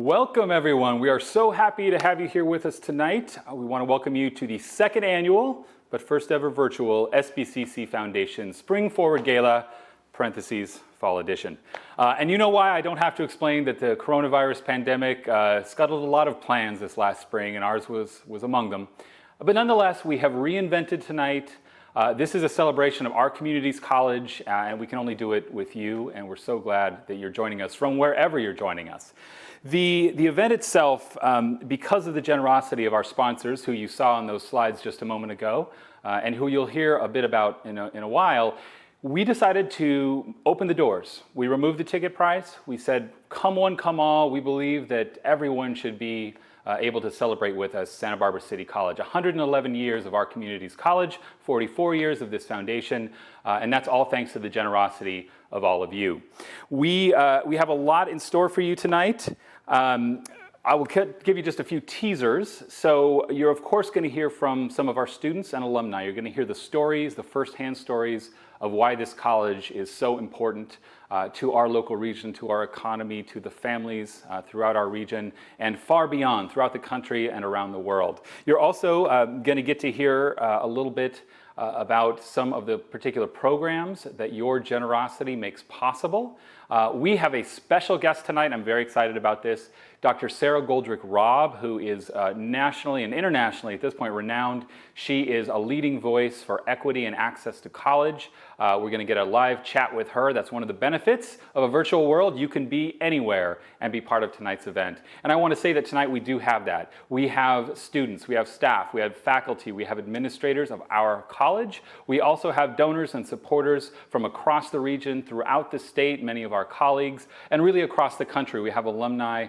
Welcome everyone. We are so happy to have you here with us tonight. We want to welcome you to the second annual, but first ever virtual SBCC Foundation Spring Forward Gala, parentheses, fall edition. And you know why I don't have to explain that the coronavirus pandemic scuttled a lot of plans this last spring, and ours was among them. But nonetheless, we have reinvented tonight. This is a celebration of our community's college, and we can only do it with you, and we're so glad that you're joining us from wherever you're joining us. The event itself, because of the generosity of our sponsors, who you saw on those slides just a moment ago, and who you'll hear a bit about in a while, we decided to open the doors. We removed the ticket price. We said, come one, come all. We believe that everyone should be able to celebrate with us Santa Barbara City College. 111 years of our community's college, 44 years of this foundation, and that's all thanks to the generosity of all of you. We have a lot in store for you tonight. I will give you just a few teasers. So you're of course going to hear from some of our students and alumni. You're going to hear the stories, the firsthand stories of why this college is so important to our local region, to our economy, to the families throughout our region, and far beyond, throughout the country and around the world. You're also going to get to hear a little bit about some of the particular programs that your generosity makes possible. We have a special guest tonight. I'm very excited about this. Dr. Sarah Goldrick-Robb, who is nationally and internationally at this point renowned. She is a leading voice for equity and access to college. We're going to get a live chat with her. That's one of the benefits of a virtual world. You can be anywhere and be part of tonight's event. And I want to say that tonight we do have that. We have students, we have staff, we have faculty, we have administrators of our college. We also have donors and supporters from across the region, throughout the state, many of our colleagues, and really across the country. We have alumni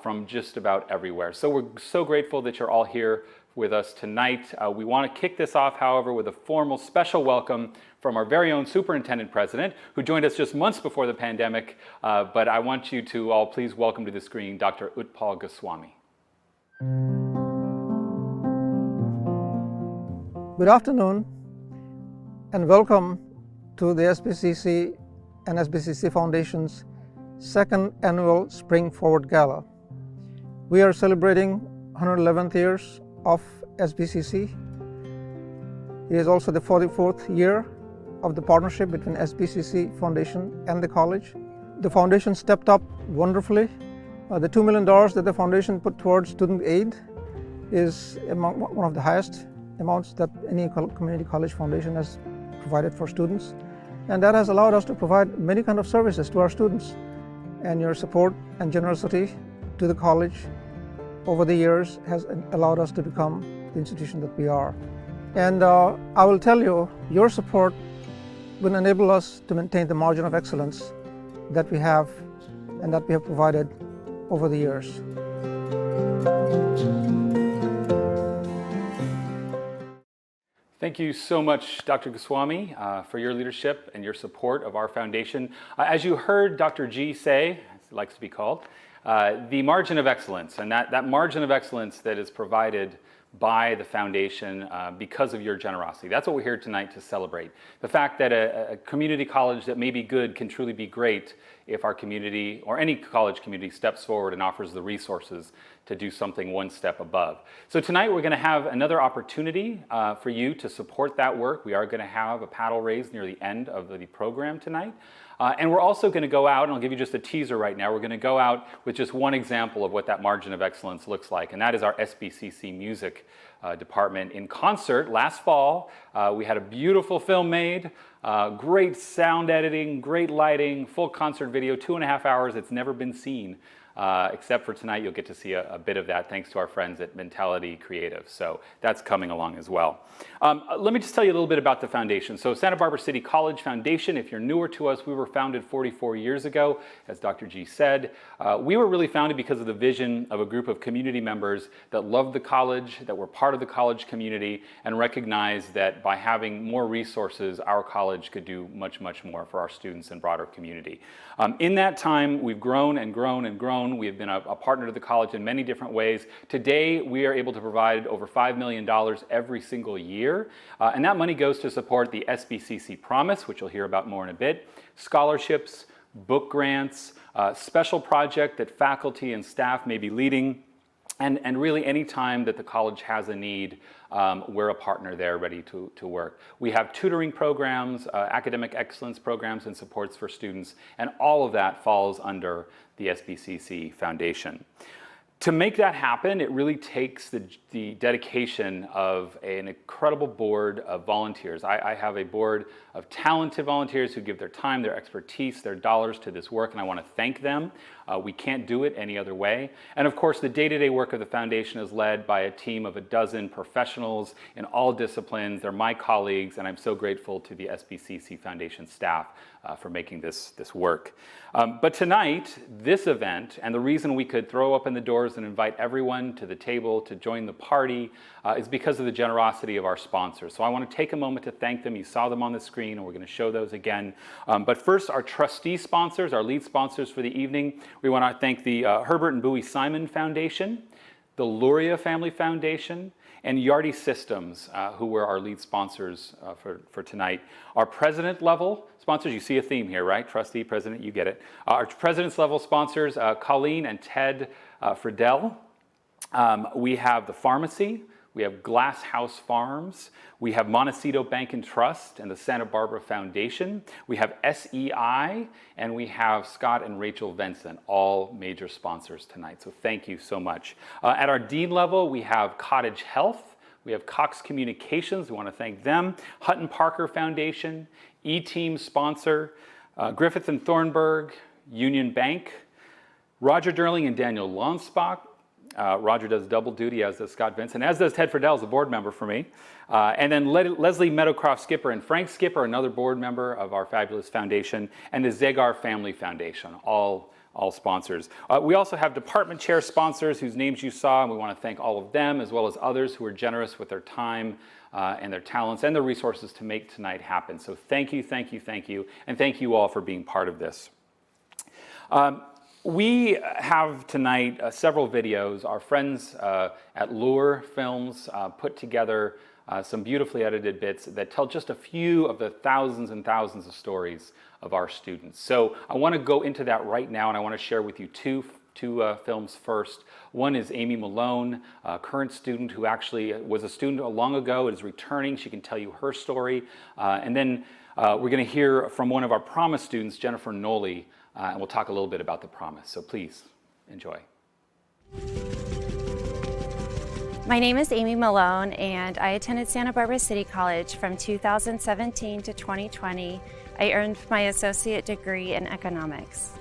from just about everywhere. So we're so grateful that you're all here with us tonight. We want to kick this off, however, with a formal special welcome from our very own superintendent president, who joined us just months before the pandemic. But I want you to all please welcome to the screen Dr. Utpal Goswami. Good afternoon, and welcome to the SBCC and SBCC Foundation's second annual Spring Forward Gala. We are celebrating 111th years of SBCC. It is also the 44th year of the partnership between SBCC Foundation and the college. The foundation stepped up wonderfully. The $2 million that the foundation put towards student aid is among one of the highest amounts that any community college foundation has provided for students. And that has allowed us to provide many kinds of services to our students. And your support and generosity to the college over the years has allowed us to become the institution that we are. And I will tell you, your support will enable us to maintain the margin of excellence that we have and that we have provided over the years. Thank you so much, Dr. Goswami, for your leadership and your support of our foundation. As you heard Dr. G say, as he likes to be called, the margin of excellence, and that margin of excellence that is provided by the foundation because of your generosity. That's what we're here tonight to celebrate. The fact that a community college that may be good can truly be great if our community, or any college community, steps forward and offers the resources to do something one step above. So tonight we're going to have another opportunity for you to support that work. We are going to have a paddle raise near the end of the program tonight. And we're also going to go out, and I'll give you just a teaser right now, we're going to go out with just one example of what that margin of excellence looks like, and that is our SBCC music department. In concert last fall, we had a beautiful film made, great sound editing, great lighting, full concert video, 2.5 hours. It's never been seen. Except for tonight, you'll get to see a bit of that thanks to our friends at Mentality Creative. So that's coming along as well. Let me just tell you a little bit about the foundation. So Santa Barbara City College Foundation, if you're newer to us, we were founded 44 years ago, as Dr. G said. We were really founded because of the vision of a group of community members that loved the college, that were part of the college community, and recognized that by having more resources, our college could do much, much more for our students and broader community. In that time, we've grown and grown and grown. We have been a partner to the college in many different ways. Today, we are able to provide over $5 million every single year. And that money goes to support the SBCC Promise, which you'll hear about more in a bit, scholarships, book grants, special project that faculty and staff may be leading, and really any time that the college has a need, we're a partner there ready to work. We have tutoring programs, academic excellence programs and supports for students, and all of that falls under the SBCC Foundation. To make that happen, it really takes the dedication of an incredible board of volunteers. I have a board of talented volunteers who give their time, their expertise, their dollars to this work, and I want to thank them. We can't do it any other way. And of course, the day-to-day work of the foundation is led by a team of 12 professionals in all disciplines. They're my colleagues, and I'm so grateful to the SBCC Foundation staff for making this work. But tonight, this event, and the reason we could throw open the doors and invite everyone to the table to join the party is because of the generosity of our sponsors. So I want to take a moment to thank them. You saw them on the screen, and we're going to show those again. But first, our trustee sponsors, our lead sponsors for the evening. We want to thank the Herbert and Bowie Simon Foundation, the Luria Family Foundation, and Yardi Systems, who were our lead sponsors for tonight. Our president level sponsors, you see a theme here, right? Trustee, president, you get it. Our president's level sponsors, Colleen and Ted Friedel. We have the pharmacy. We have Glass House Farms. We have Montecito Bank and Trust and the Santa Barbara Foundation. We have SEI, and we have Scott and Rachel Vincent, all major sponsors tonight. So thank you so much. At our dean level, we have Cottage Health. We have Cox Communications. We want to thank them. Hutton Parker Foundation, E-Team sponsor, Griffith and Thornburg, Union Bank, Roger Durling and Daniel Lonsbach. Roger does double duty, as does Scott Vincent, as does Ted Friedel, is a board member for me. And then Leslie Meadowcroft Skipper and Frank Skipper, another board member of our fabulous foundation, and the Zegar Family Foundation, all sponsors. We also have department chair sponsors whose names you saw, and we want to thank all of them, as well as others who are generous with their time and their talents and their resources to make tonight happen. So thank you, thank you, thank you, and thank you all for being part of this. We have tonight several videos. Our friends at Lure Films put together some beautifully edited bits that tell just a few of the thousands and thousands of stories of our students. So I want to go into that right now, and I want to share with you two films first. One is Amy Malone, a current student who actually was a student long ago, is returning. She can tell you her story. And then we're going to hear from one of our Promise students, Jennifer Nnoli, and we'll talk a little bit about the Promise. So please enjoy. My name is Amy Malone, and I attended Santa Barbara City College from 2017 to 2020. I earned my associate degree in economics.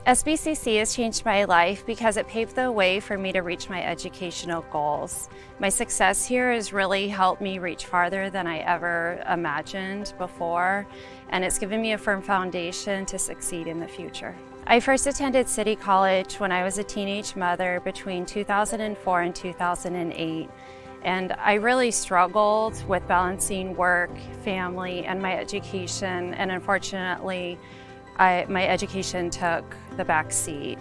SBCC has changed my life because it paved the way for me to reach my educational goals. My success here has really helped me reach farther than I ever imagined before, and it's given me a firm foundation to succeed in the future. I first attended City College when I was a teenage mother between 2004 and 2008, and I really struggled with balancing work, family, and my education, and unfortunately, my education took the back seat.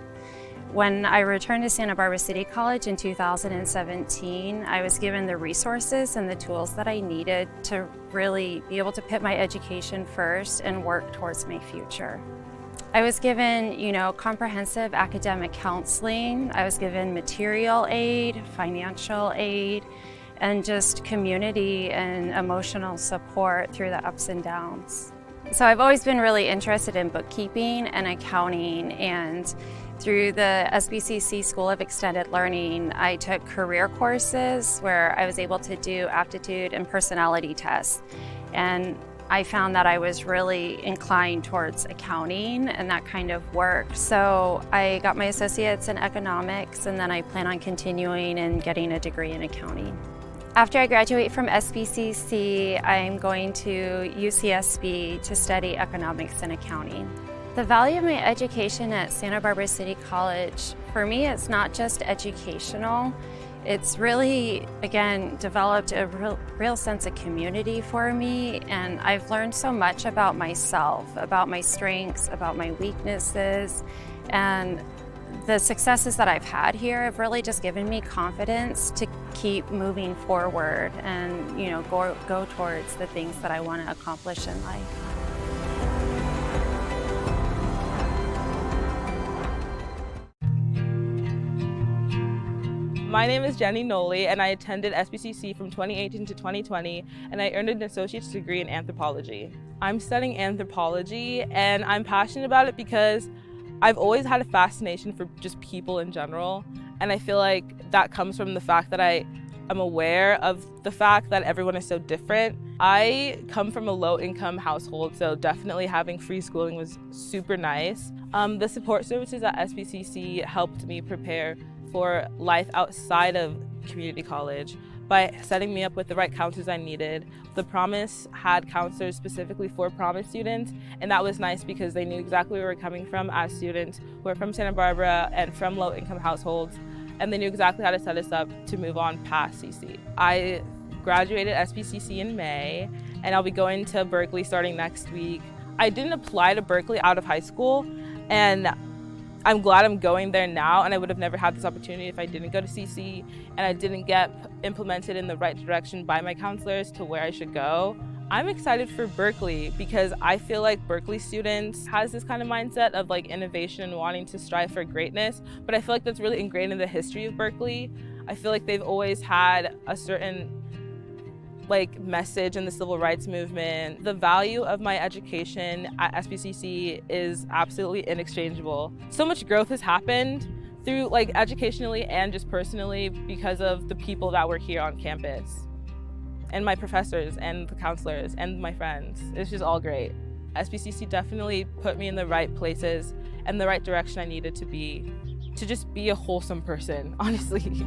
When I returned to Santa Barbara City College in 2017, I was given the resources and the tools that I needed to really be able to put my education first and work towards my future. I was given, comprehensive academic counseling. I was given material aid, financial aid, and just community and emotional support through the ups and downs. So I've always been really interested in bookkeeping and accounting, and through the SBCC School of Extended Learning, I took career courses where I was able to do aptitude and personality tests. And I found that I was really inclined towards accounting and that kind of work. So I got my associates in economics, and then I plan on continuing and getting a degree in accounting. After I graduate from SBCC, I'm going to UCSB to study economics and accounting. The value of my education at Santa Barbara City College, for me, it's not just educational. It's really, again, developed a real sense of community for me, and I've learned so much about myself, about my strengths, about my weaknesses, and the successes that I've had here have really just given me confidence to keep moving forward and, go towards the things that I want to accomplish in life. My name is Nnoli, and I attended SBCC from 2018 to 2020, and I earned an associate's degree in anthropology. I'm studying anthropology, and I'm passionate about it because I've always had a fascination for just people in general, and I feel like that comes from the fact that I am aware of the fact that everyone is so different. I come from a low-income household, so definitely having free schooling was super nice. The support services at SBCC helped me prepare for life outside of community college by setting me up with the right counselors I needed. The Promise had counselors specifically for Promise students, and that was nice because they knew exactly where we were coming from as students who are from Santa Barbara and from low-income households, and they knew exactly how to set us up to move on past CC. I graduated SBCC in May, and I'll be going to Berkeley starting next week. I didn't apply to Berkeley out of high school, and I'm glad I'm going there now, and I would have never had this opportunity if I didn't go to CC and I didn't get implemented in the right direction by my counselors to where I should go. I'm excited for Berkeley because I feel like Berkeley students has this kind of mindset of like innovation and wanting to strive for greatness, but I feel like that's really ingrained in the history of Berkeley. I feel like they've always had a certain message in the civil rights movement. The value of my education at SBCC is absolutely inexchangeable. So much growth has happened through educationally and just personally because of the people that were here on campus and my professors and the counselors and my friends. It's just all great. SBCC definitely put me in the right places and the right direction I needed to be to just be a wholesome person, honestly.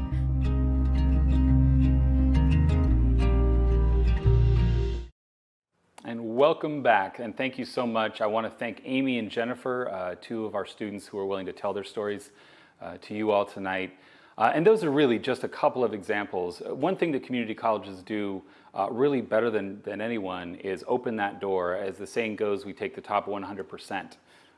And welcome back, and thank you so much. I want to thank Amy and Jennifer, two of our students who are willing to tell their stories to you all tonight. And those are really just a couple of examples. One thing that community colleges do really better than anyone is open that door. As the saying goes, we take the top 100%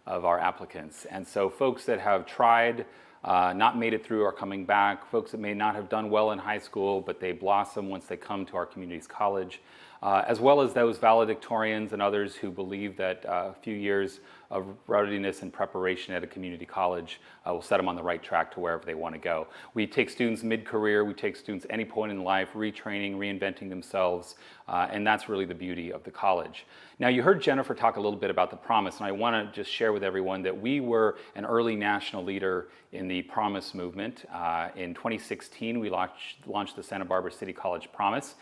of our applicants. And so folks that have tried, not made it through are coming back, folks that may not have done well in high school, but they blossom once they come to our community's college. As well as those valedictorians and others who believe that a few years of readiness and preparation at a community college will set them on the right track to wherever they want to go. We take students mid-career, we take students any point in life, retraining, reinventing themselves, and that's really the beauty of the college. Now, you heard Jennifer talk a little bit about the Promise, and I want to just share with everyone that we were an early national leader in the Promise movement. In 2016, we launched the Santa Barbara City College Promise.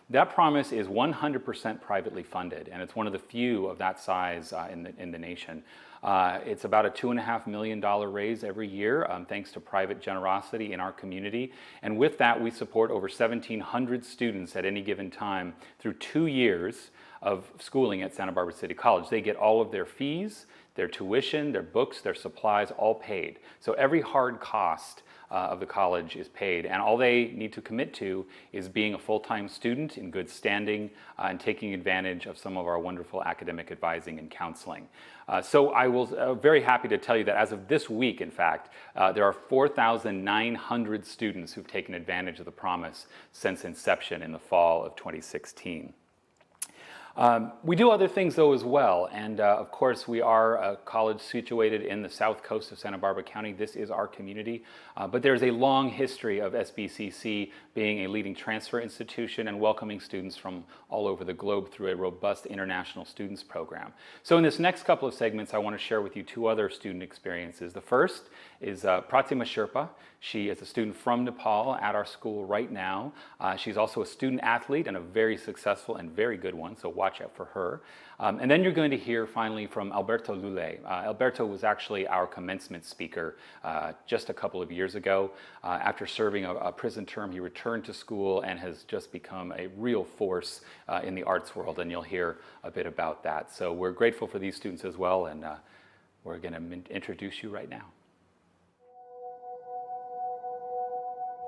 That Promise is 100% privately funded, and it's one of the few of that size in the nation. It's about a $2.5 million raise every year, thanks to private generosity in our community. And with that, we support over 1,700 students at any given time through 2 years of schooling at Santa Barbara City College. They get all of their fees, their tuition, their books, their supplies, all paid. So every hard cost of the college is paid, and all they need to commit to is being a full-time student in good standing and taking advantage of some of our wonderful academic advising and counseling. So I was very happy to tell you that as of this week, in fact, there are 4,900 students who've taken advantage of the Promise since inception in the fall of 2016. We do other things though as well, and of course we are a college situated in the south coast of Santa Barbara County. This is our community, but there's a long history of SBCC being a leading transfer institution and welcoming students from all over the globe through a robust international students program. So in this next couple of segments, I want to share with you two other student experiences. The first is Pratima Sherpa. She is a student from Nepal at our school right now. She's also a student athlete and a very successful and very good one, so watch out for her. And then you're going to hear finally from Alberto Lule. Alberto was actually our commencement speaker just a couple of years ago. After serving a prison term, he returned to school and has just become a real force in the arts world, and you'll hear a bit about that. So we're grateful for these students as well, and we're going to introduce you right now.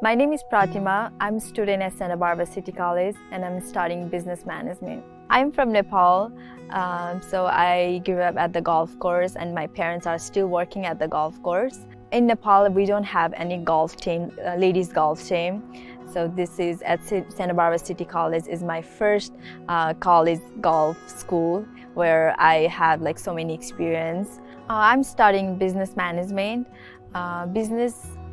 My name is Pratima. I'm a student at Santa Barbara City College and I'm studying business management. I'm from Nepal, so I grew up at the golf course and my parents are still working at the golf course. In Nepal, we don't have any golf team, ladies golf team. So this is at Santa Barbara City College is my first college golf school where I have so many experience. I'm studying business management.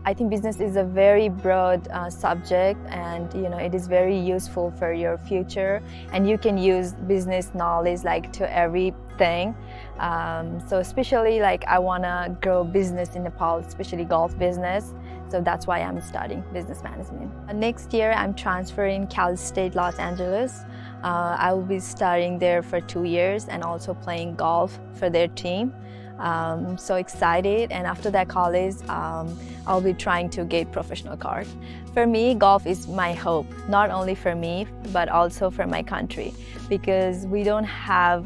I think business is a very broad subject, and it is very useful for your future, and you can use business knowledge like to everything. So especially like I want to grow business in Nepal, especially golf business. So that's why I'm studying business management. Next year I'm transferring Cal State Los Angeles. I will be studying there for 2 years and also playing golf for their team. So excited, and after that college I'll be trying to get professional card. For me, golf is my hope, not only for me but also for my country, because we don't have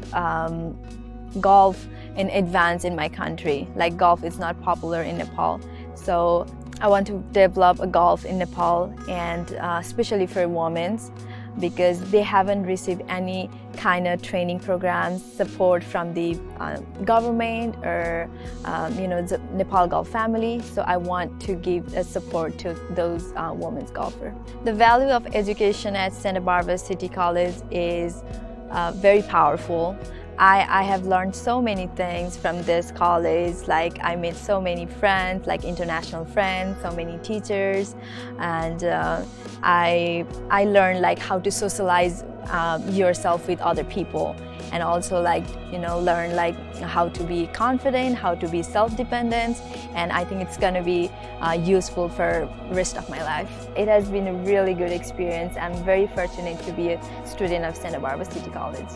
golf in advance in my country. Like golf is not popular in Nepal, so I want to develop a golf in Nepal, and especially for women, because they haven't received any kind of training programs, support from the government or the Nepal golf family. So I want to give a support to those women's golfers. The value of education at Santa Barbara City College is very powerful. I have learned so many things from this college. Like I made so many friends, like international friends, so many teachers, and I learned like how to socialize yourself with other people, and also like learn like how to be confident, how to be self-dependent, and I think it's gonna be useful for the rest of my life. It has been a really good experience. I'm very fortunate to be a student of Santa Barbara City College.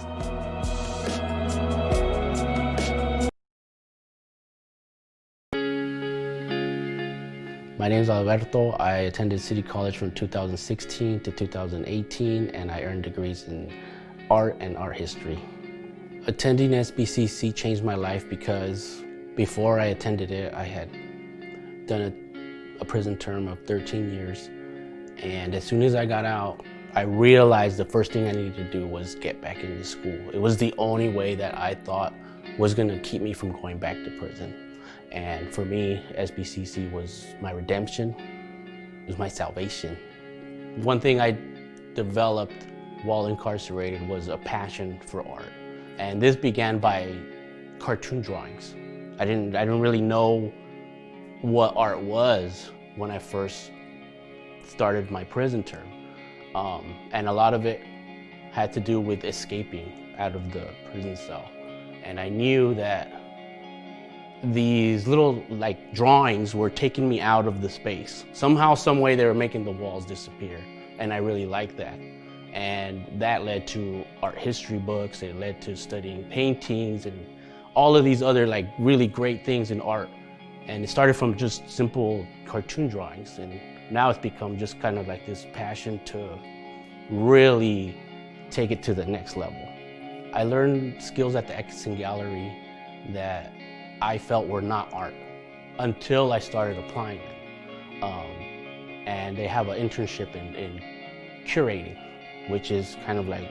My name is Alberto. I attended City College from 2016 to 2018, and I earned degrees in art and art history. Attending SBCC changed my life because before I attended it, I had done a prison term of 13 years. And as soon as I got out, I realized the first thing I needed to do was get back into school. It was the only way that I thought was gonna keep me from going back to prison. And for me, SBCC was my redemption, it was my salvation. One thing I developed while incarcerated was a passion for art. And this began by cartoon drawings. I didn't really know what art was when I first started my prison term. And a lot of it had to do with escaping out of the prison cell. And I knew that these little like drawings were taking me out of the space. Somehow, some way they were making the walls disappear. And I really liked that. And that led to art history books, it led to studying paintings and all of these other like really great things in art. And it started from just simple cartoon drawings, and now it's become just kind of like this passion to really take it to the next level. I learned skills at the Exhibition Gallery that I felt were not art until I started applying it. And they have an internship in curating, which is kind of like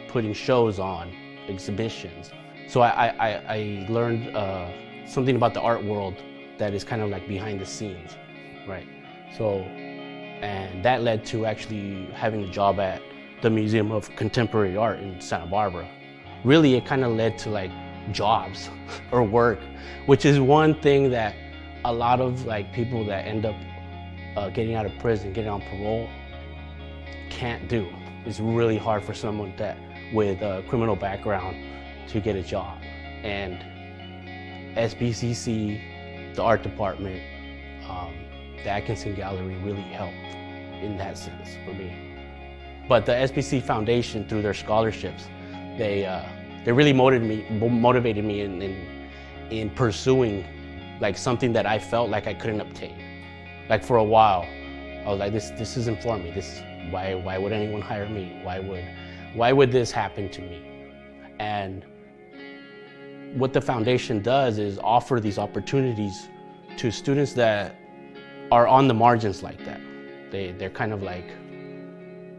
putting shows on, exhibitions. So I learned something about the art world that is kind of like behind the scenes, right? So, and that led to actually having a job at the Museum of Contemporary Art in Santa Barbara. Really, it kind of led to like jobs or work, which is one thing that a lot of like people that end up getting out of prison, getting on parole, can't do. It's really hard for someone that with a criminal background to get a job. And SBCC, the art department, the Atkinson Gallery really helped in that sense for me. But the SBCC Foundation, through their scholarships, they really motivated me in pursuing like something that I felt like I couldn't obtain. Like for a while, I was like, this isn't for me. Why would anyone hire me? Why would this happen to me? And what the foundation does is offer these opportunities to students that are on the margins like that. They're kind of like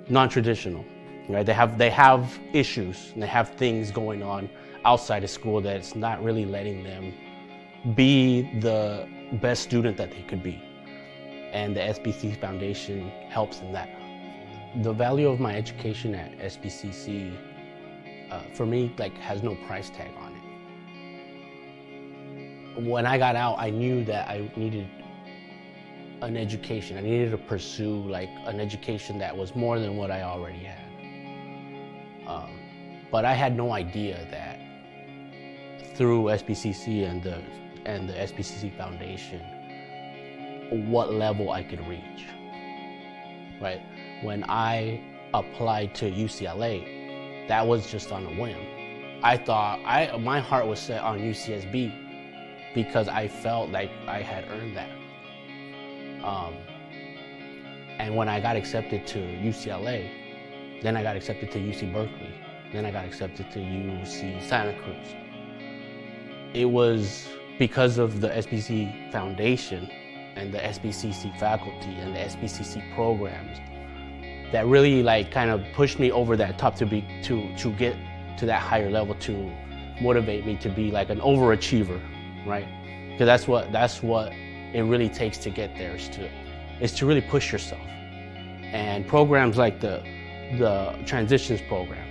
non-traditional, right? They have issues and they have things going on outside of school that's not really letting them be the best student that they could be. And the SBCC Foundation helps in that. The value of my education at SBCC, for me, like has no price tag on it. When I got out, I knew that I needed an education. I needed to pursue like an education that was more than what I already had. But I had no idea that through SBCC and the SBCC Foundation, what level I could reach, right? When I applied to UCLA, that was just on a whim. I thought, my heart was set on UCSB because I felt like I had earned that. And when I got accepted to UCLA, then I got accepted to UC Berkeley, then I got accepted to UC Santa Cruz. It was because of the SBC Foundation and the SBCC faculty and the SBCC programs that really like kind of pushed me over that top to get to that higher level, to motivate me to be like an overachiever, right? Because that's what it really takes to get there, is to really push yourself. And programs like the transitions program,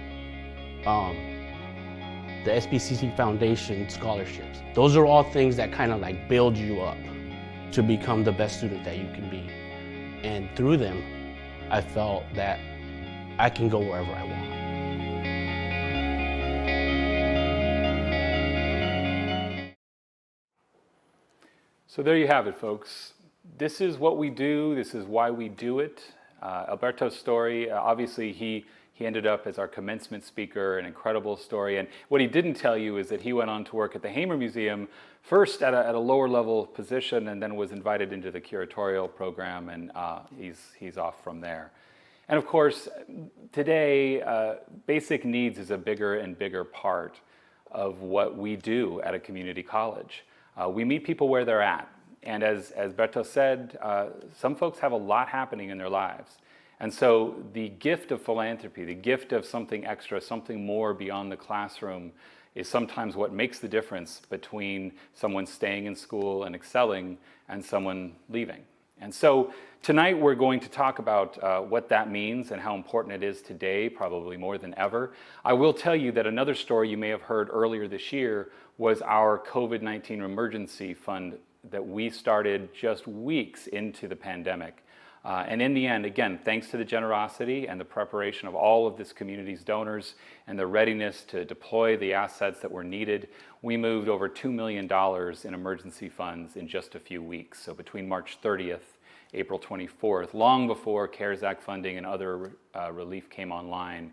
the SBCC Foundation scholarships, those are all things that kind of like build you up to become the best student that you can be. And through them, I felt that I can go wherever I want. So there you have it, folks. This is what we do. This is why we do it. Alberto's story, obviously he ended up as our commencement speaker, an incredible story. And what he didn't tell you is that he went on to work at the Hamer Museum, first at a lower level position, and then was invited into the curatorial program, and he's off from there. And of course, today, basic needs is a bigger and bigger part of what we do at a community college. We meet people where they're at. And as Alberto said, some folks have a lot happening in their lives. And so the gift of philanthropy, the gift of something extra, something more beyond the classroom, is sometimes what makes the difference between someone staying in school and excelling and someone leaving. And so tonight we're going to talk about what that means and how important it is today, probably more than ever. I will tell you that another story you may have heard earlier this year was our COVID-19 emergency fund that we started just weeks into the pandemic. And in the end, again, thanks to the generosity and the preparation of all of this community's donors and the readiness to deploy the assets that were needed, we moved over $2 million in emergency funds in just a few weeks. So between March 30th, April 24th, long before CARES Act funding and other relief came online,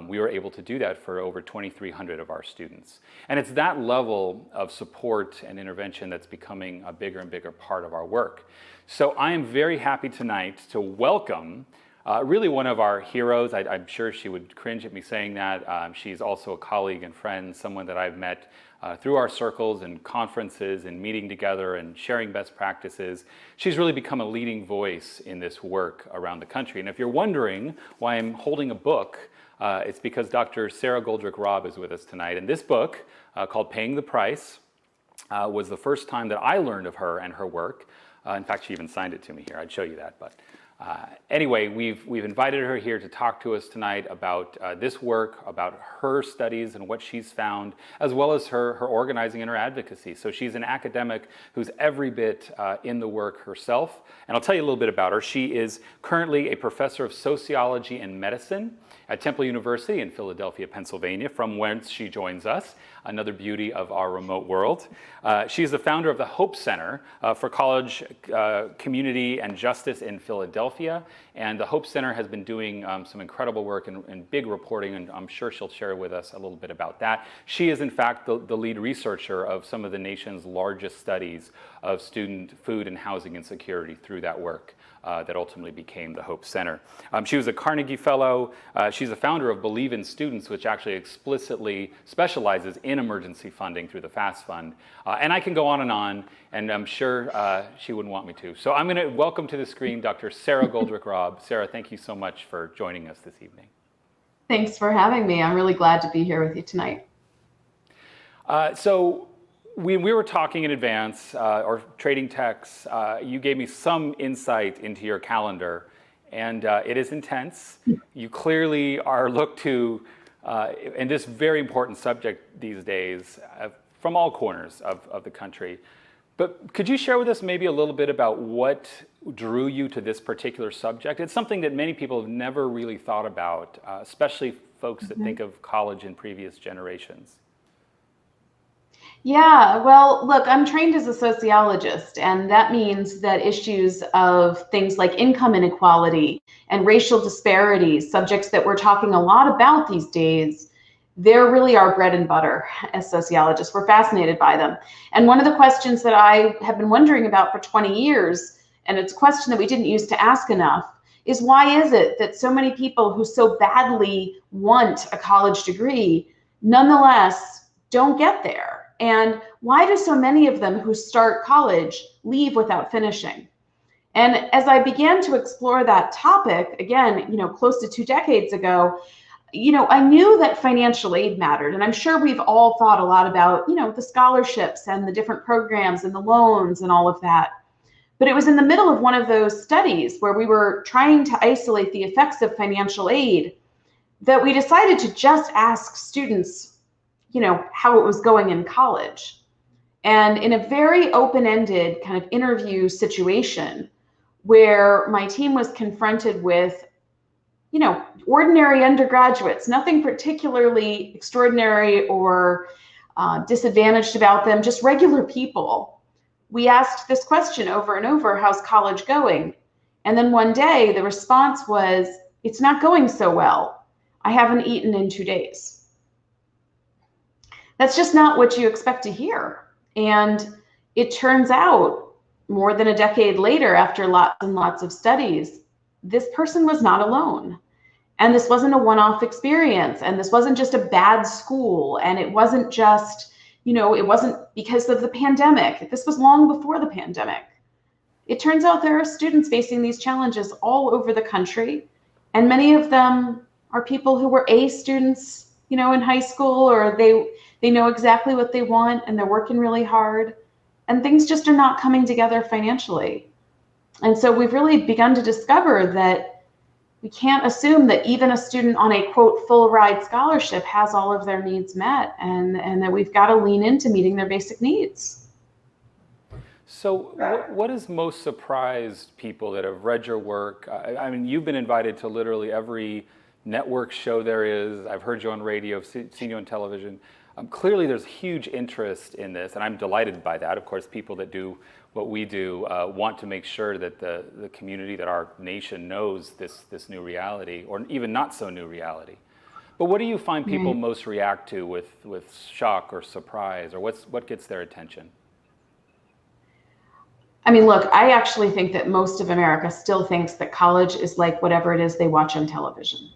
we were able to do that for over 2,300 of our students. And it's that level of support and intervention that's becoming a bigger and bigger part of our work. So I am very happy tonight to welcome really one of our heroes. I'm sure she would cringe at me saying that. She's also a colleague and friend, someone that I've met through our circles and conferences and meeting together and sharing best practices. She's really become a leading voice in this work around the country. And if you're wondering why I'm holding a book, it's because Dr. Sarah Goldrick-Robb is with us tonight. And this book, called Paying the Price, was the first time that I learned of her and her work. In fact, she even signed it to me here. I'd show you that. But anyway, we've invited her here to talk to us tonight about this work, about her studies and what she's found, as well as her organizing and her advocacy. So she's an academic who's every bit in the work herself. And I'll tell you a little bit about her. She is currently a professor of sociology and medicine at Temple University in Philadelphia, Pennsylvania, from whence she joins us, another beauty of our remote world. She's the founder of the Hope Center for College Community and Justice in Philadelphia. And the Hope Center has been doing some incredible work and big reporting, and I'm sure she'll share with us a little bit about that. She is, in fact, the lead researcher of some of the nation's largest studies of student food and housing insecurity through that work. That ultimately became the Hope Center. She was a Carnegie Fellow. She's a founder of Believe in Students, which actually explicitly specializes in emergency funding through the FAST Fund. And I can go on, and I'm sure she wouldn't want me to. So I'm going to welcome to the screen Dr. Sarah Goldrick-Robb. Sarah, thank you so much for joining us this evening. Thanks for having me. I'm really glad to be here with you tonight. We were talking in advance, or trading texts. You gave me some insight into your calendar, and it is intense. You clearly are looked to in this very important subject these days from all corners of the country. But could you share with us maybe a little bit about what drew you to this particular subject? It's something that many people have never really thought about, especially folks that think of college in previous generations. Yeah, well, look, I'm trained as a sociologist, and that means that issues of things like income inequality and racial disparities, subjects that we're talking a lot about these days, they're really our bread and butter as sociologists. We're fascinated by them. And one of the questions that I have been wondering about for 20 years, and it's a question that we didn't used to ask enough, is why is it that so many people who so badly want a college degree nonetheless don't get there? And why do so many of them who start college leave without finishing? And as I began to explore that topic, again, close to 2 decades ago, I knew that financial aid mattered. And I'm sure we've all thought a lot about, the scholarships and the different programs and the loans and all of that. But it was in the middle of one of those studies where we were trying to isolate the effects of financial aid that we decided to just ask students how it was going in college. And in a very open-ended kind of interview situation where my team was confronted with, ordinary undergraduates, nothing particularly extraordinary or disadvantaged about them, just regular people. We asked this question over and over, how's college going? And then one day the response was, it's not going so well. I haven't eaten in 2 days. That's just not what you expect to hear. And it turns out more than a decade later, after lots and lots of studies, this person was not alone. And this wasn't a one-off experience. And this wasn't just a bad school. And it wasn't just, it wasn't because of the pandemic. This was long before the pandemic. It turns out there are students facing these challenges all over the country. And many of them are people who were A students, in high school, or they know exactly what they want and they're working really hard, and things just are not coming together financially. And so we've really begun to discover that we can't assume that even a student on a quote full ride scholarship has all of their needs met, and that we've got to lean into meeting their basic needs. So what has most surprised people that have read your work? I mean, you've been invited to literally every network show there is. I've heard you on radio, I've seen you on television. Clearly there's huge interest in this, and I'm delighted by that. Of course, people that do what we do want to make sure that the community, that our nation knows this new reality, or even not so new reality. But what do you find people most react to with shock or surprise, or what gets their attention? I mean, look, I actually think that most of America still thinks that college is like whatever it is they watch on television.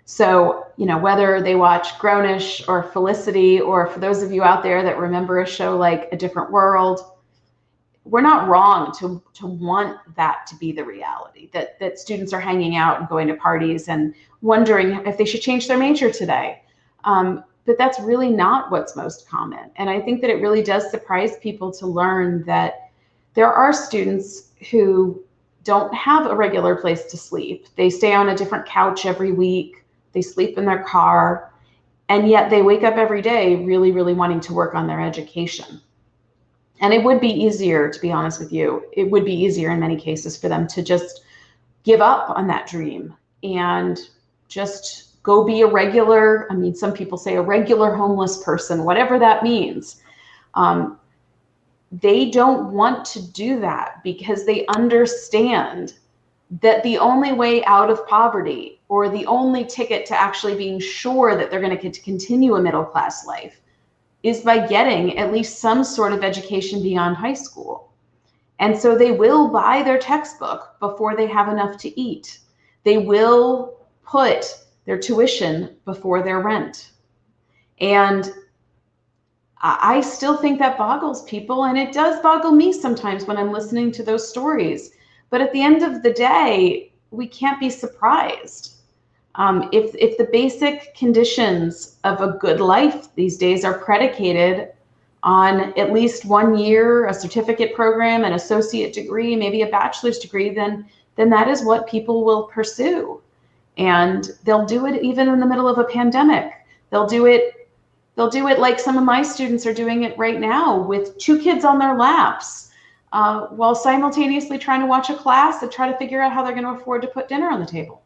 So, whether they watch Grownish or Felicity, or for those of you out there that remember a show like A Different World, we're not wrong to want that to be the reality, that students are hanging out and going to parties and wondering if they should change their major today. But that's really not what's most common. And I think that it really does surprise people to learn that there are students who don't have a regular place to sleep. They stay on a different couch every week. They sleep in their car, and yet they wake up every day really, really wanting to work on their education. And it would be easier, to be honest with you, it would be easier in many cases for them to just give up on that dream and just go be a regular, some people say a regular homeless person, whatever that means. They don't want to do that because they understand that the only way out of poverty, or the only ticket to actually being sure that they're going to get to continue a middle-class life, is by getting at least some sort of education beyond high school. And so they will buy their textbook before they have enough to eat. They will put their tuition before their rent. And I still think that boggles people, and it does boggle me sometimes when I'm listening to those stories. But at the end of the day, we can't be surprised. If the basic conditions of a good life these days are predicated on at least 1 year, a certificate program, an associate degree, maybe a bachelor's degree, then that is what people will pursue. And they'll do it even in the middle of a pandemic. They'll do it They'll do it like some of my students are doing it right now with 2 kids on their laps, while simultaneously trying to watch a class and try to figure out how they're going to afford to put dinner on the table.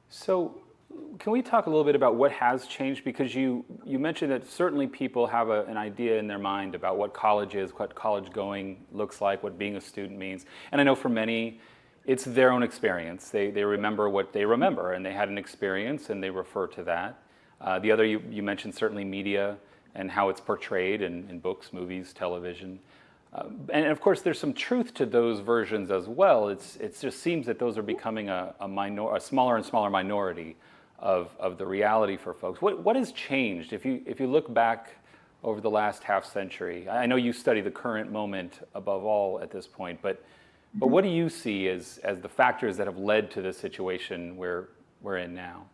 So can we talk a little bit about what has changed? Because you mentioned that certainly people have an idea in their mind about what college is, what college going looks like, what being a student means. And I know for many, it's their own experience. They remember what they remember, and they had an experience and they refer to that. The other, you mentioned certainly media and how it's portrayed in books, movies, television. And of course, there's some truth to those versions as well. It just seems that those are becoming a smaller and smaller minority of the reality for folks. What has changed if you look back over the last half century? I know you study the current moment above all at this point, but what do you see as the factors that have led to the situation we're in now?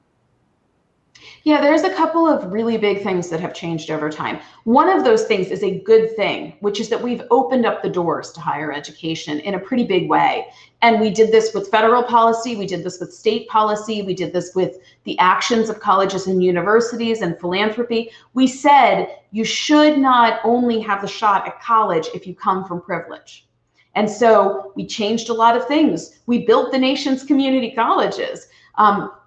Yeah, there's a couple of really big things that have changed over time. One of those things is a good thing, which is that we've opened up the doors to higher education in a pretty big way. And we did this with federal policy, we did this with state policy, we did this with the actions of colleges and universities and philanthropy. We said you should not only have the shot at college if you come from privilege. And so we changed a lot of things. We built the nation's community colleges.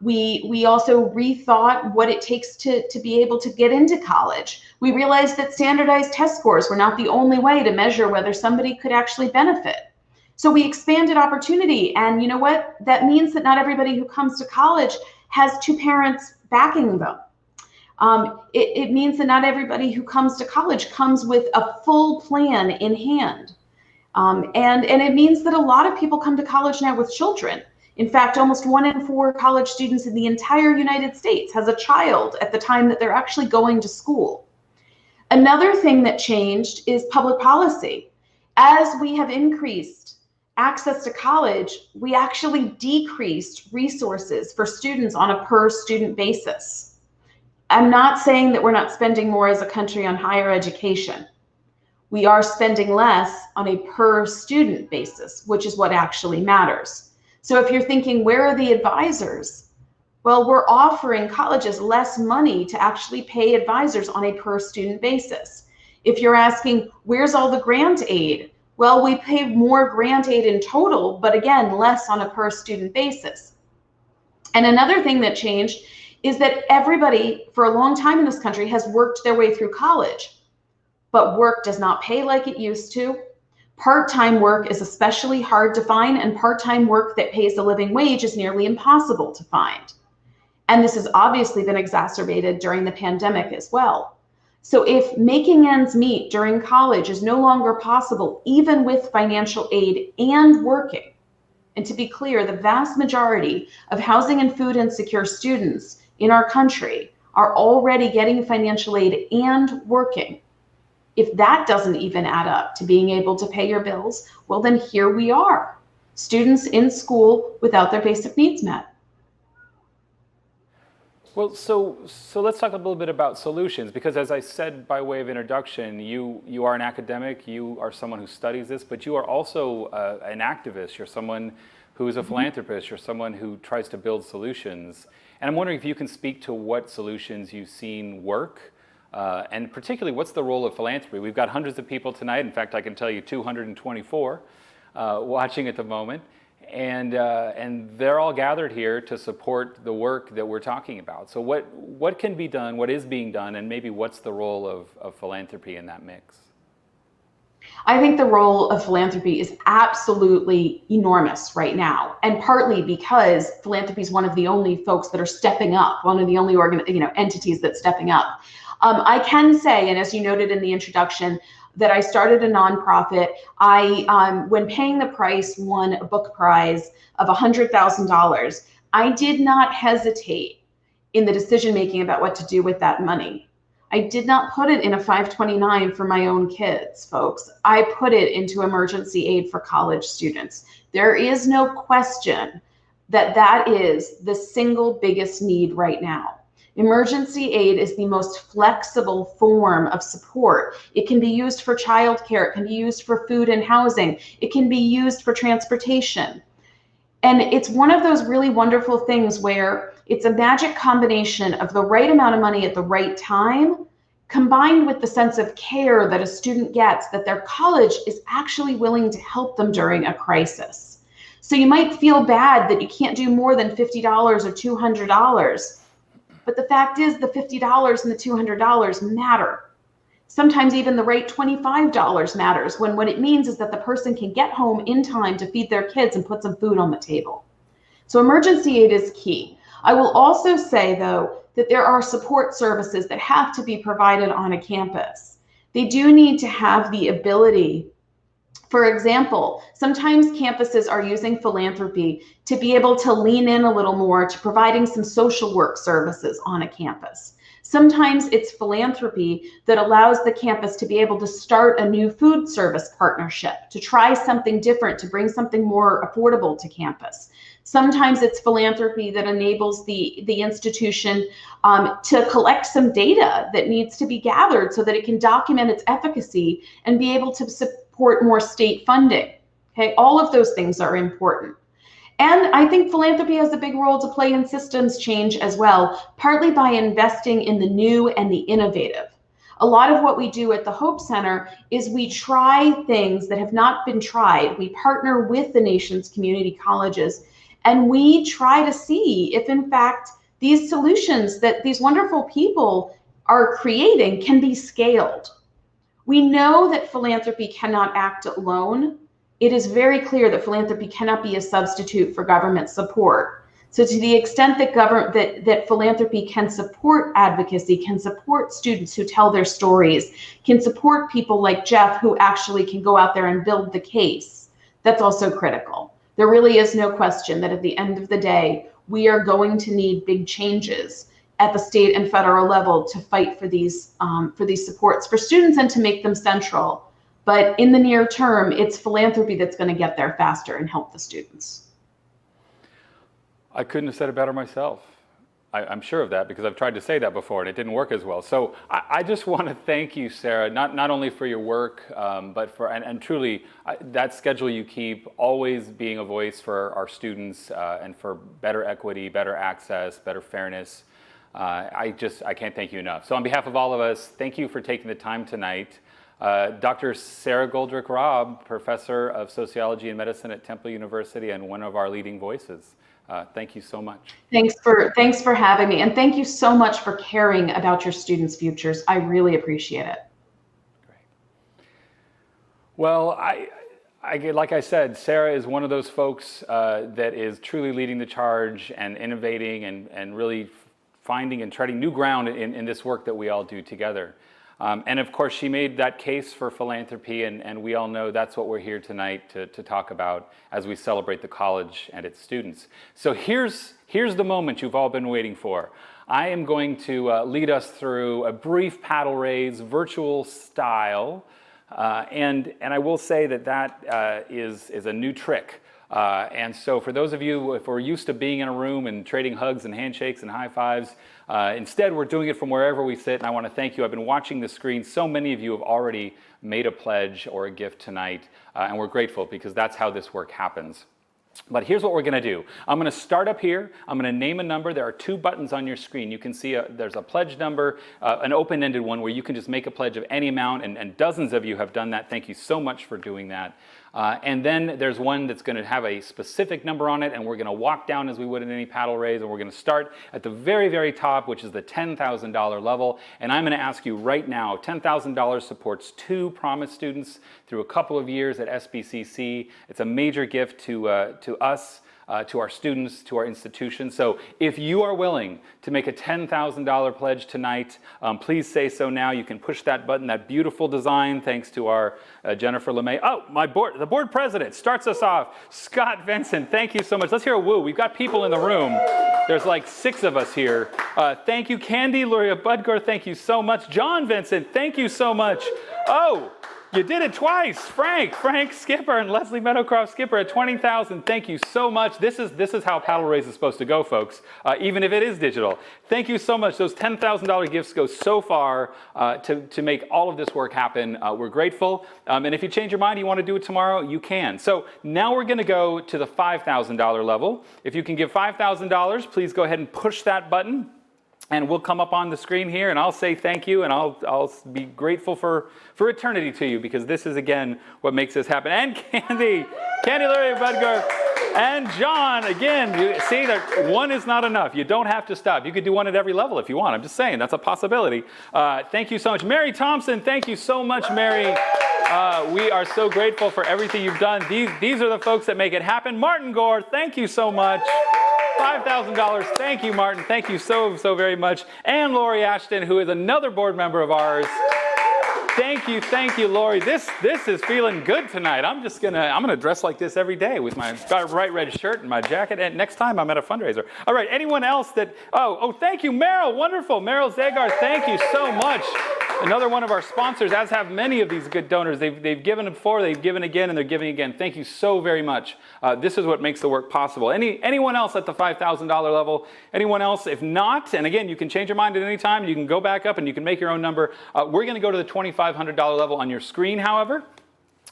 We also rethought what it takes to be able to get into college. We realized that standardized test scores were not the only way to measure whether somebody could actually benefit. So we expanded opportunity, and you know what? That means that not everybody who comes to college has 2 parents backing them. It means that not everybody who comes to college comes with a full plan in hand. And it means that a lot of people come to college now with children. In fact, almost 1 in 4 college students in the entire United States has a child at the time that they're actually going to school. Another thing that changed is public policy. As we have increased access to college, we actually decreased resources for students on a per student basis. I'm not saying that we're not spending more as a country on higher education. We are spending less on a per student basis, which is what actually matters. So if you're thinking, where are the advisors? Well, we're offering colleges less money to actually pay advisors on a per student basis. If you're asking, where's all the grant aid? Well, we pay more grant aid in total, but again, less on a per student basis. And another thing that changed is that everybody for a long time in this country has worked their way through college, but work does not pay like it used to. Part-time work is especially hard to find, and part-time work that pays a living wage is nearly impossible to find. And this has obviously been exacerbated during the pandemic as well. So if making ends meet during college is no longer possible, even with financial aid and working, and to be clear, the vast majority of housing and food insecure students in our country are already getting financial aid and working. If that doesn't even add up to being able to pay your bills, well, then here we are, students in school without their basic needs met. Well, so let's talk a little bit about solutions, because as I said by way of introduction, you are an academic, you are someone who studies this, but you are also an activist. You're someone who is a philanthropist. You're someone who tries to build solutions. And I'm wondering if you can speak to what solutions you've seen work, and particularly, what's the role of philanthropy? We've got hundreds of people tonight. In fact, I can tell you 224 watching at the moment. And they're all gathered here to support the work that we're talking about. So what can be done, what is being done, and maybe what's the role of philanthropy in that mix? I think the role of philanthropy is absolutely enormous right now, and partly because philanthropy is one of the only folks that are stepping up, one of the only entities that's stepping up. I can say, and as you noted in the introduction, that I started a nonprofit. I, when paying the price, won a book prize of $100,000. I did not hesitate in the decision-making about what to do with that money. I did not put it in a 529 for my own kids, folks. I put it into emergency aid for college students. There is no question that that is the single biggest need right now. Emergency aid is the most flexible form of support. It can be used for childcare, it can be used for food and housing, it can be used for transportation. And it's one of those really wonderful things where It's a magic combination of the right amount of money at the right time, combined with the sense of care that a student gets that their college is actually willing to help them during a crisis. So you might feel bad that you can't do more than $50 or $200, but the fact is the $50 and the $200 matter. Sometimes even the right $25 matters when what it means is that the person can get home in time to feed their kids and put some food on the table. So emergency aid is key. I will also say, though, that there are support services that have to be provided on a campus. They do need to have the ability. For example, sometimes campuses are using philanthropy to be able to lean in a little more to providing some social work services on a campus. Sometimes it's philanthropy that allows the campus to be able to start a new food service partnership, to try something different, to bring something more affordable to campus. Sometimes it's philanthropy that enables the institution to collect some data that needs to be gathered so that it can document its efficacy and be able to support more state funding. Okay, all of those things are important. And I think philanthropy has a big role to play in systems change as well, partly by investing in the new and the innovative. A lot of what we do at the Hope Center is we try things that have not been tried. We partner with the nation's community colleges, and we try to see if, in fact, these solutions that these wonderful people are creating can be scaled. We know that philanthropy cannot act alone. It is very clear that philanthropy cannot be a substitute for government support. So to the extent that that philanthropy can support advocacy, can support students who tell their stories, can support people like Jeff who actually can go out there and build the case, that's also critical. There really is no question that at the end of the day, we are going to need big changes at the state and federal level to fight for these supports for students and to make them central. But in the near term, it's philanthropy that's going to get there faster and help the students. I couldn't have said it better myself. I'm sure of that because I've tried to say that before and it didn't work as well. So I just want to thank you, Sarah, not only for your work, but for, and truly that schedule you keep, always being a voice for our students and for better equity, better access, better fairness. I can't thank you enough. So on behalf of all of us, thank you for taking the time tonight. Dr. Sarah Goldrick-Robb, Professor of Sociology and Medicine at Temple University and one of our leading voices. Thank you so much. Thanks for having me, and thank you so much for caring about your students' futures. I really appreciate it. Great. Well, like I said, Sarah is one of those folks that is truly leading the charge and innovating and really finding and treading new ground in this work that we all do together. And of course, she made that case for philanthropy, and we all know that's what we're here tonight to talk about as we celebrate the college and its students. So here's the moment you've all been waiting for. I am going to lead us through a brief paddle raise, virtual style, and I will say that is a new trick. And so for those of you, if we're used to being in a room and trading hugs and handshakes and high fives, instead we're doing it from wherever we sit, and I want to thank you. I've been watching the screen. So many of you have already made a pledge or a gift tonight, and we're grateful because that's how this work happens. But here's what we're going to do. I'm going to start up here. I'm going to name a number. There are two buttons on your screen. You can see there's a pledge number, an open-ended one where you can just make a pledge of any amount, and dozens of you have done that. Thank you so much for doing that. And then there's one that's going to have a specific number on it, and we're going to walk down as we would in any paddle raise, and we're going to start at the very, very top, which is the $10,000 level. And I'm going to ask you right now, $10,000 supports 2 Promise students through a couple of years at SBCC. It's a major gift to us, to our students, to our institution. So if you are willing to make a $10,000 pledge tonight, please say so now. You can push that button, that beautiful design, thanks to our Jennifer LeMay. Oh, the board president starts us off. Scott Vincent, thank you so much. Let's hear a woo. We've got people in the room. There's like 6 of us here. Thank you, Candy, Luria Budgar, thank you so much. John Vincent, thank you so much. Oh, you did it twice. Frank Skipper and Leslie Meadowcroft Skipper at $20,000. Thank you so much. much. This is how Paddle Race is supposed to go, folks, even if it is digital. Thank you so much. Those $10,000 gifts go so far to make all of this work happen. We're grateful. And if you change your mind, you want to do it tomorrow, you can. So now we're going to go to the $5,000 level. If you can give $5,000, please go ahead and push that button. And we'll come up on the screen here, and I'll say thank you, and I'll be grateful for eternity to you, because this is, again, what makes this happen. And Candy Lurie Budgar, and John, again, you see that one is not enough. You don't have to stop. You could do one at every level if you want. I'm just saying, that's a possibility. Thank you so much. Mary Thompson, thank you so much, Mary. We are so grateful for everything you've done. These are the folks that make it happen. Martin Gore, thank you so much. $5,000. Thank you, Martin. Thank you so very much. And Lori Ashton, who is another board member of ours. Thank you, Lori. This is feeling good tonight. I'm gonna dress like this every day with my bright red shirt and my jacket. And next time I'm at a fundraiser. All right. Anyone else that? Oh, thank you, Meryl. Wonderful, Meryl Zagar. Thank you so much. Another one of our sponsors, as have many of these good donors. They've given before, they've given again, and they're giving again. Thank you so very much. This is what makes the work possible. Anyone else at the $5,000 level? Anyone else? If not, and again, you can change your mind at any time. You can go back up and you can make your own number. We're going to go to the $2,500 level on your screen, however.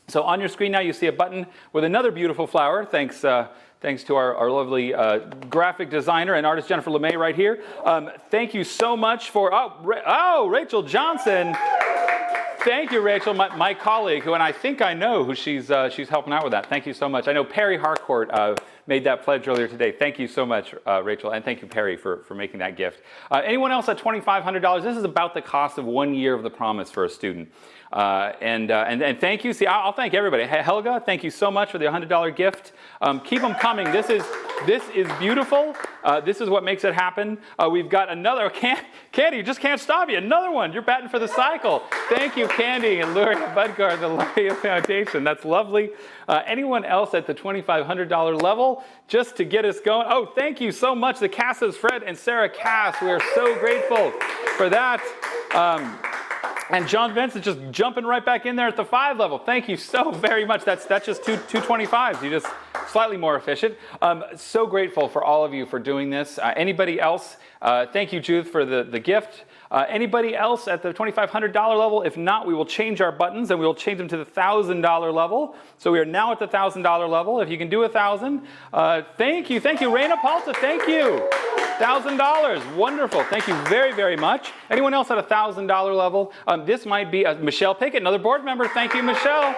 So on your screen now, you see a button with another beautiful flower. Thanks to our lovely graphic designer and artist, Jennifer LeMay, right here. Thank you so much for, Rachel Johnson. Thank you, Rachel, my colleague, who, and I think I know who she's helping out with that. Thank you so much. I know Perry Harcourt made that pledge earlier today. Thank you so much, Rachel, and thank you, Perry, for making that gift. Anyone else at $2,500? This is about the cost of 1 year of the promise for a student. And thank you. See, I'll thank everybody. Helga, thank you so much for the $100 gift. Keep them coming. This is beautiful. This is what makes it happen. We've got another. Candy, you just can't stop you. Another one. You're batting for the cycle. Thank you, Candy and Luria Budgar, the Luria Foundation. That's lovely. Anyone else at the $2,500 level, just to get us going? Oh, thank you so much, the Casses, Fred and Sarah Cass. We are so grateful for that. And John Vincent just jumping right back in there at the 5 level. Thank you so very much. That's just two 25s. You just slightly more efficient. So grateful for all of you for doing this. Anybody else? Thank you, Judith, for the gift. Anybody else at the $2,500 level? If not, we will change our buttons and we will change them to the $1,000 level. So we are now at the $1,000 level. If you can do 1,000, thank you, Raina Palta. Thank you. $1,000, wonderful. Thank you very, very much. Anyone else at $1,000 level? This might be Michelle Pickett, another board member. Thank you, Michelle.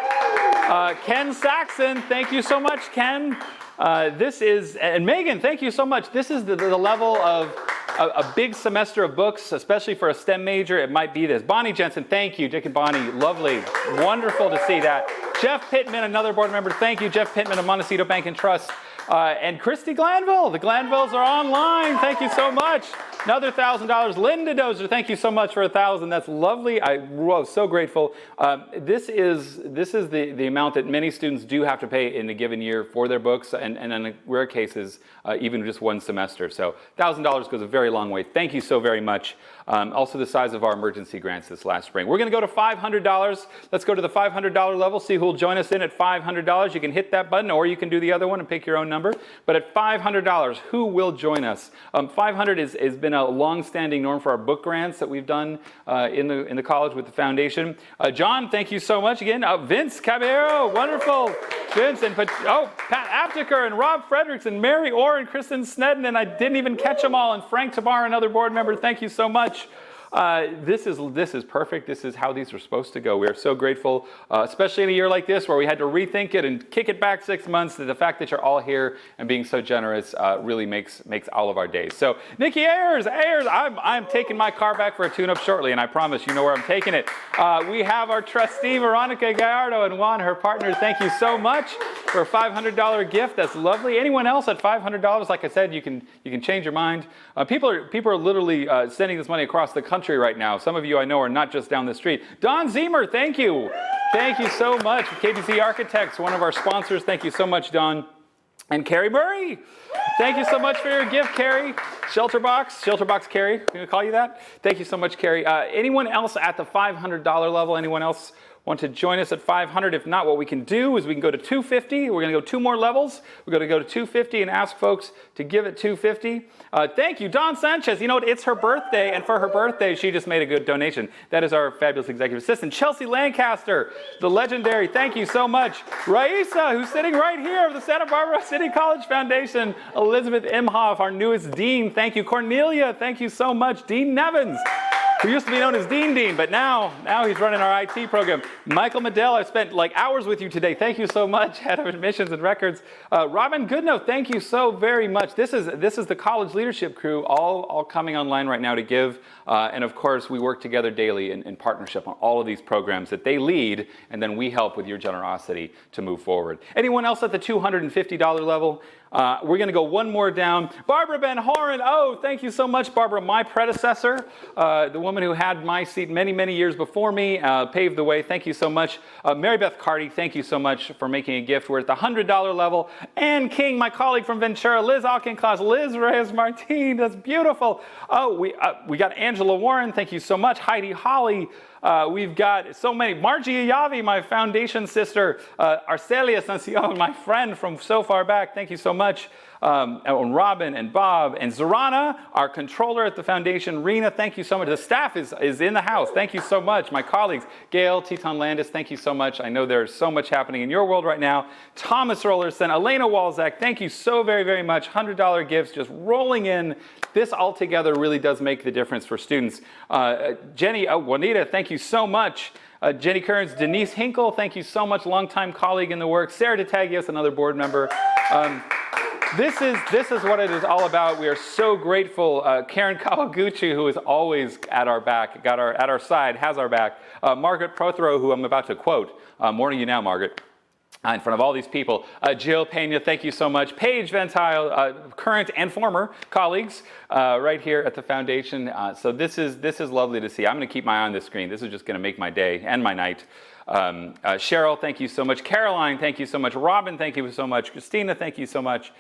Ken Saxon, thank you so much, Ken. And Megan, thank you so much. This is the level of a big semester of books, especially for a STEM major. It might be this. Bonnie Jensen, thank you. Dick and Bonnie, lovely. Wonderful to see that. Jeff Pittman, another board member. Thank you, Jeff Pittman of Montecito Bank and Trust. And Christy Glanville. The Glanvilles are online. Thank you so much. Another $1,000. Linda Dozer, thank you so much for 1,000. That's lovely. I was so grateful. This is the amount that many students do have to pay in a given year for their books, and in rare cases, even just one semester. So $1,000 goes a very long way. Thank you so very much. Also the size of our emergency grants this last spring. We're going to go to $500. Let's go to the $500 level, see who will join us in at $500. You can hit that button, or you can do the other one and pick your own number. But at $500, who will join us? 500 has been a long-standing norm for our book grants that we've done in the college with the foundation. John, thank you so much again. Vince Caballero, wonderful. Vince and Pat Aptiker and Rob Fredericks and Mary Orr and Kristen Snedden, and I didn't even catch them all. And Frank Tabar, another board member, thank you so much. This is perfect. This is how these are supposed to go. We are so grateful, especially in a year like this where we had to rethink it and kick it back 6 months. The fact that you're all here and being so generous really makes all of our days. So Nikki Ayers, I'm taking my car back for a tune-up shortly, and I promise you know where I'm taking it. We have our trustee, Veronica Gallardo, and Juan, her partner. Thank you so much for a $500 gift. That's lovely. Anyone else at $500? Like I said, you can change your mind. People are literally sending this money across the country right now. Some of you I know are not just down the street. Don Zemer, thank you. Thank you so much. KBC Architects, one of our sponsors. Thank you so much, Don. And Carrie Murray, thank you so much for your gift, Carrie. Shelterbox Carrie, can we call you that? Thank you so much, Carrie. Anyone else at the $500 level? Anyone else want to join us at 500. If not, what we can do is we can go to 250. We're going to go 2 more levels. We're going to go to 250 and ask folks to give at 250. Thank you, Dawn Sanchez. You know what? It's her birthday, and for her birthday, she just made a good donation. That is our fabulous executive assistant, Chelsea Lancaster, the legendary. Thank you so much. Raisa, who's sitting right here of the Santa Barbara City College Foundation. Elizabeth Imhoff, our newest dean. Thank you. Cornelia, thank you so much. Dean Nevins, who used to be known as Dean, but now he's running our IT program. Michael Medell, I've spent like hours with you today. Thank you so much, head of admissions and records. Robin Goodnow, thank you so very much. This is the college leadership crew, all coming online right now to give. And of course, we work together daily in partnership on all of these programs that they lead, and then we help with your generosity to move forward. Anyone else at the $250 level? We're going to go one more down. Barbara Ben Horan. Oh, thank you so much, Barbara. My predecessor, the woman who had my seat many, many years before me, paved the way. Thank you so much. Mary Beth Carty, thank you so much for making a gift. We're at the $100 level. Ann King, my colleague from Ventura. Liz Auchincloss. Liz Reyes-Martin. That's beautiful. Oh, we got Angela Warren. Thank you so much. Heidi Holly. We've got so many. Margie Ayavi, my foundation sister. Arcelia Sancion, my friend from so far back. Thank you so much. And Robin and Bob and Zorana, our controller at the foundation. Rena, thank you so much. The staff is in the house. Thank you so much. My colleagues, Gail, Teton Landis, thank you so much. I know there's so much happening in your world right now. Thomas Rollerson, Elena Walzak, thank you so very, very much. $100 gifts just rolling in. This altogether really does make the difference for students. Jenny, Juanita, thank you so much. Jenny Kearns, Denise Hinkle, thank you so much, longtime colleague in the work. Sarah DeTagios, another board member. This is what it is all about. We are so grateful. Karen Kawaguchi, who is always at our back, at our side, has our back. Margaret Prothero, who I'm about to quote. I'm warning you now, Margaret. In front of all these people. Jill Pena, thank you so much. Paige Ventile, current and former colleagues right here at the foundation. So this is lovely to see. I'm going to keep my eye on this screen. This is just going to make my day and my night. Cheryl, thank you so much. Caroline, thank you so much. Robin, thank you so much. Christina, thank you so much.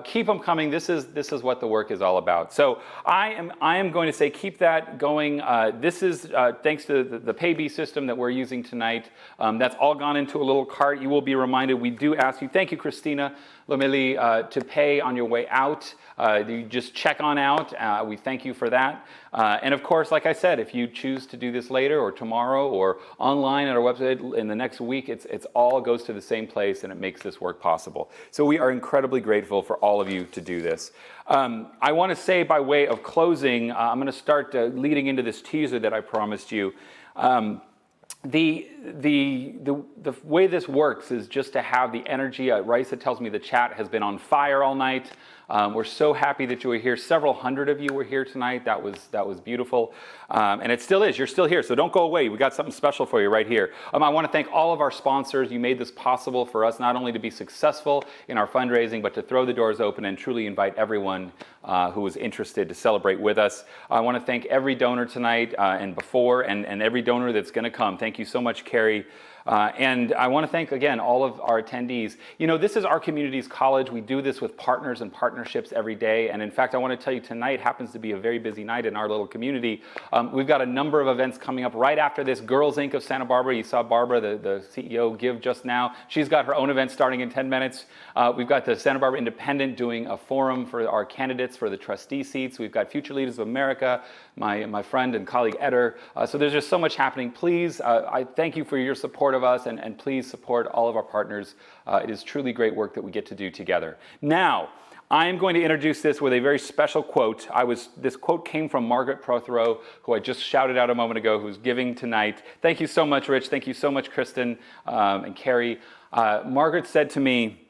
Keep them coming. This is what the work is all about. So I am going to say keep that going. This is thanks to the PayBee system that we're using tonight. That's all gone into a little cart. You will be reminded. We do ask you. Thank you, Christina Lomeli, to pay on your way out. You just check on out. We thank you for that. And of course, like I said, if you choose to do this later or tomorrow or online at our website in the next week, it's all goes to the same place and it makes this work possible. So we are incredibly grateful for all of you to do this. I want to say by way of closing, I'm going to start leading into this teaser that I promised you. The way this works is just to have the energy. Raisa tells me the chat has been on fire all night. We're so happy that you were here. Several hundred of you were here tonight. That was beautiful. And it still is. You're still here, so don't go away. We got something special for you right here. I want to thank all of our sponsors. You made this possible for us not only to be successful in our fundraising, but to throw the doors open and truly invite everyone who was interested to celebrate with us. I want to thank every donor tonight and before and every donor that's going to come. Thank you so much, Carrie. And I want to thank, again, all of our attendees. You know, this is our community's college. We do this with partners and partnerships every day. And in fact, I want to tell you tonight happens to be a very busy night in our little community. We've got a number of events coming up right after this. Girls Inc. of Santa Barbara. You saw Barbara, the CEO, give just now. She's got her own event starting in 10 minutes. We've got the Santa Barbara Independent doing a forum for our candidates for the trustee seats. We've got Future Leaders of America, my friend and colleague Eder. So there's just so much happening. Please, I thank you for your support of us, and please support all of our partners. It is truly great work that we get to do together. Now, I am going to introduce this with a very special quote. This quote came from Margaret Prothero, who I just shouted out a moment ago, who's giving tonight. Thank you so much, Rich. Thank you so much, Kristen and Carrie. Margaret said to me,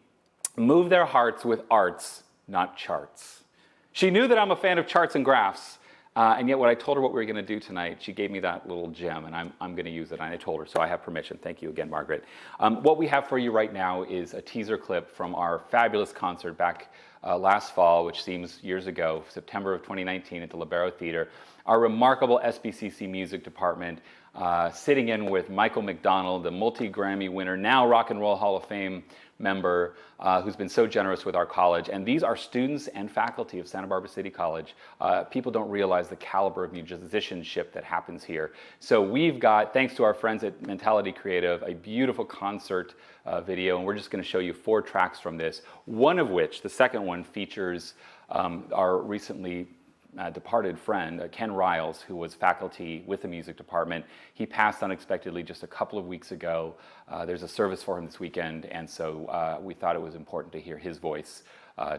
"Move their hearts with arts, not charts." She knew that I'm a fan of charts and graphs. And yet when I told her what we were going to do tonight, she gave me that little gem, and I'm going to use it. And I told her, so I have permission. Thank you again, Margaret. What we have for you right now is a teaser clip from our fabulous concert back last fall, which seems years ago, September of 2019 at the Lobero Theatre. Our remarkable SBCC music department, sitting in with Michael McDonald, the multi-Grammy winner, now Rock and Roll Hall of Fame member, who's been so generous with our college. And these are students and faculty of Santa Barbara City College. People don't realize the caliber of musicianship that happens here. So we've got, thanks to our friends at Mentality Creative, a beautiful concert video, and we're just going to show you 4 tracks from this, one of which, the second one, features our recently departed friend, Ken Riles, who was faculty with the music department. He passed unexpectedly just a couple of weeks ago. There's a service for him this weekend, and so we thought it was important to hear his voice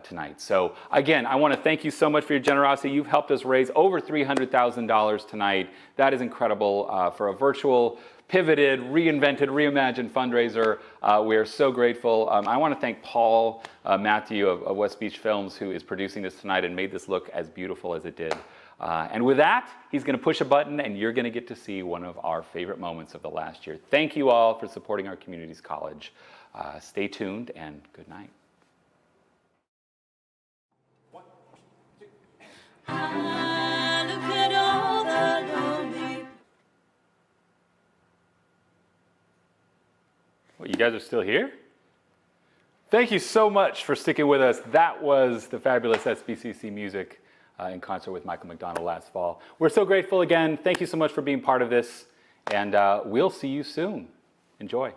tonight. So again, I want to thank you so much for your generosity. You've helped us raise over $300,000 tonight. That is incredible for a virtual, pivoted, reinvented, reimagined fundraiser. We are so grateful. I want to thank Paul Matthew of West Beach Films, who is producing this tonight and made this look as beautiful as it did. And with that, he's going to push a button and you're going to get to see one of our favorite moments of the last year. Thank you all for supporting our community's college. Stay tuned and good night. Well, you guys are still here? Thank you so much for sticking with us. That was the fabulous SBCC music in concert with Michael McDonald last fall. We're so grateful again. Thank you so much for being part of this, and we'll see you soon. Enjoy.